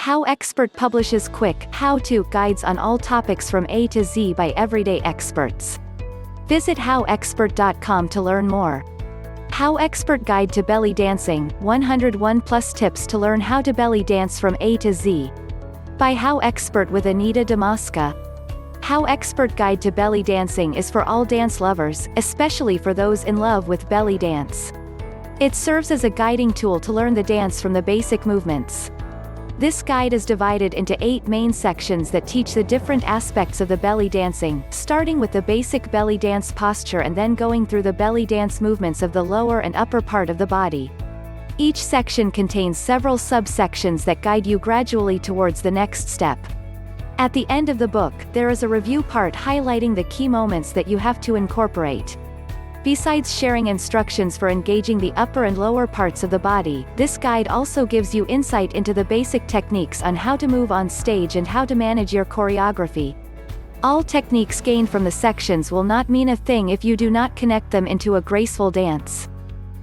HowExpert publishes quick, how-to guides on all topics from A to Z by everyday experts. Visit HowExpert.com to learn more. HowExpert Guide to Belly Dancing, 101 Plus Tips to Learn How to Belly Dance from A to Z. By HowExpert with Anita Damaska. HowExpert Guide to Belly Dancing is for all dance lovers, especially for those in love with belly dance. It serves as a guiding tool to learn the dance from the basic movements. This guide is divided into 8 main sections that teach the different aspects of the belly dancing, starting with the basic belly dance posture and then going through the belly dance movements of the lower and upper part of the body. Each section contains several subsections that guide you gradually towards the next step. At the end of the book, there is a review part highlighting the key moments that you have to incorporate. Besides sharing instructions for engaging the upper and lower parts of the body, this guide also gives you insight into the basic techniques on how to move on stage and how to manage your choreography. All techniques gained from the sections will not mean a thing if you do not connect them into a graceful dance.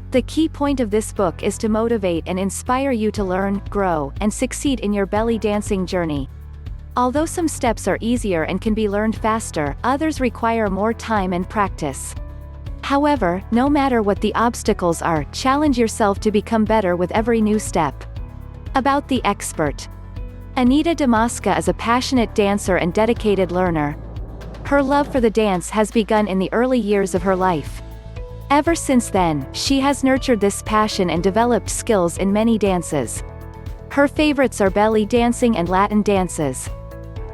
The key point of this book is to motivate and inspire you to learn, grow, and succeed in your belly dancing journey. Although some steps are easier and can be learned faster, others require more time and practice. However, no matter what the obstacles are, challenge yourself to become better with every new step. About the expert. Anita Damaska is a passionate dancer and dedicated learner. Her love for the dance has begun in the early years of her life. Ever since then, she has nurtured this passion and developed skills in many dances. Her favorites are belly dancing and Latin dances.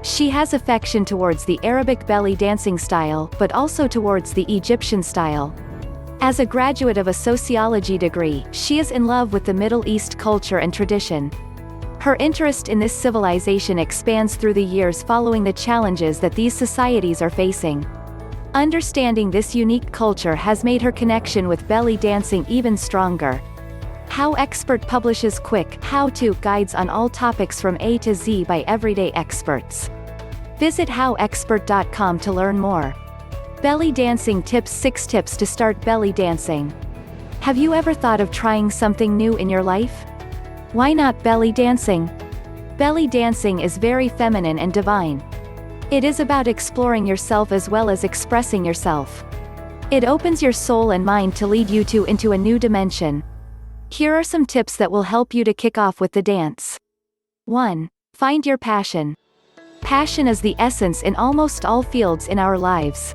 She has affection towards the Arabic belly dancing style, but also towards the Egyptian style. As a graduate of a sociology degree, she is in love with the Middle East culture and tradition. Her interest in this civilization expands through the years following the challenges that these societies are facing. Understanding this unique culture has made her connection with belly dancing even stronger. HowExpert publishes quick, how-to guides on all topics from A to Z by everyday experts. Visit HowExpert.com to learn more. Belly Dancing Tips: 6 Tips to Start Belly Dancing. Have you ever thought of trying something new in your life? Why not belly dancing? Belly dancing is very feminine and divine. It is about exploring yourself as well as expressing yourself. It opens your soul and mind to lead you into a new dimension. Here are some tips that will help you to kick off with the dance. 1. Find your passion. Passion is the essence in almost all fields in our lives.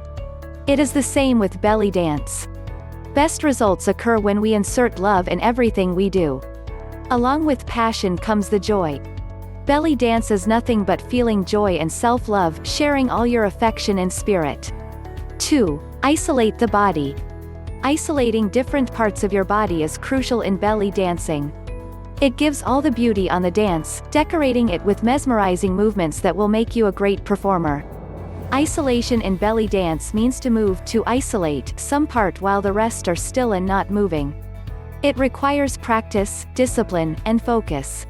It is the same with belly dance. Best results occur when we insert love in everything we do. Along with passion comes the joy. Belly dance is nothing but feeling joy and self-love, sharing all your affection and spirit. 2. Isolate the body. Isolating different parts of your body is crucial in belly dancing. It gives all the beauty on the dance, decorating it with mesmerizing movements that will make you a great performer. Isolation in belly dance means to move to isolate some part while the rest are still and not moving. It requires practice, discipline, and focus.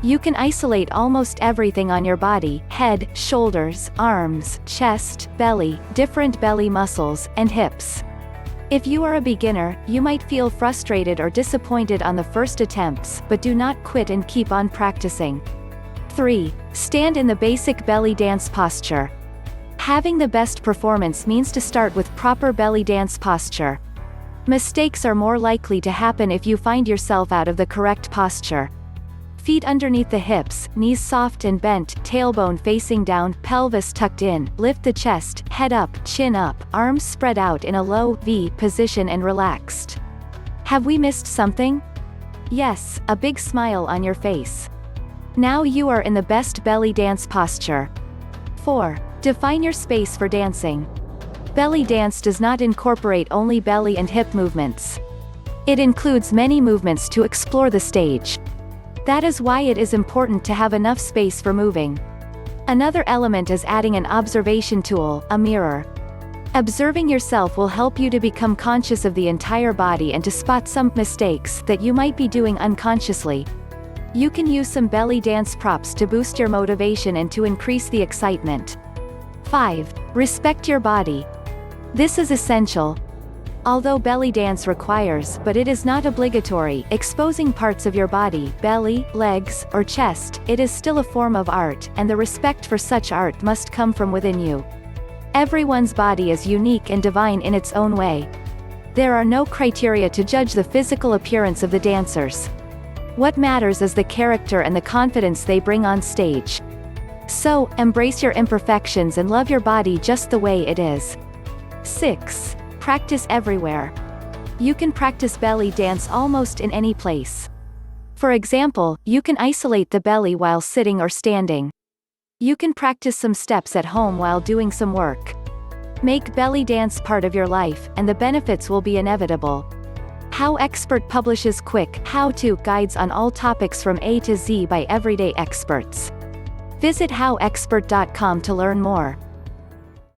You can isolate almost everything on your body: head, shoulders, arms, chest, belly, different belly muscles, and hips. If you are a beginner, you might feel frustrated or disappointed on the first attempts, but do not quit and keep on practicing. 3. Stand in the basic belly dance posture. Having the best performance means to start with proper belly dance posture. Mistakes are more likely to happen if you find yourself out of the correct posture. Feet underneath the hips, knees soft and bent, tailbone facing down, pelvis tucked in, lift the chest, head up, chin up, arms spread out in a low V position and relaxed. Have we missed something? Yes, a big smile on your face. Now you are in the best belly dance posture. 4. Define your space for dancing. Belly dance does not incorporate only belly and hip movements. It includes many movements to explore the stage. That is why it is important to have enough space for moving. Another element is adding an observation tool, a mirror. Observing yourself will help you to become conscious of the entire body and to spot some mistakes that you might be doing unconsciously. You can use some belly dance props to boost your motivation and to increase the excitement. 5. Respect your body. This is essential. Although belly dance requires, but it is not obligatory, exposing parts of your body, belly, legs, or chest, it is still a form of art, and the respect for such art must come from within you. Everyone's body is unique and divine in its own way. There are no criteria to judge the physical appearance of the dancers. What matters is the character and the confidence they bring on stage. So, embrace your imperfections and love your body just the way it is. 6. Practice everywhere. You can practice belly dance almost in any place. For example, you can isolate the belly while sitting or standing. You can practice some steps at home while doing some work. Make belly dance part of your life, and the benefits will be inevitable. HowExpert publishes quick, how-to guides on all topics from A to Z by everyday experts. Visit HowExpert.com to learn more.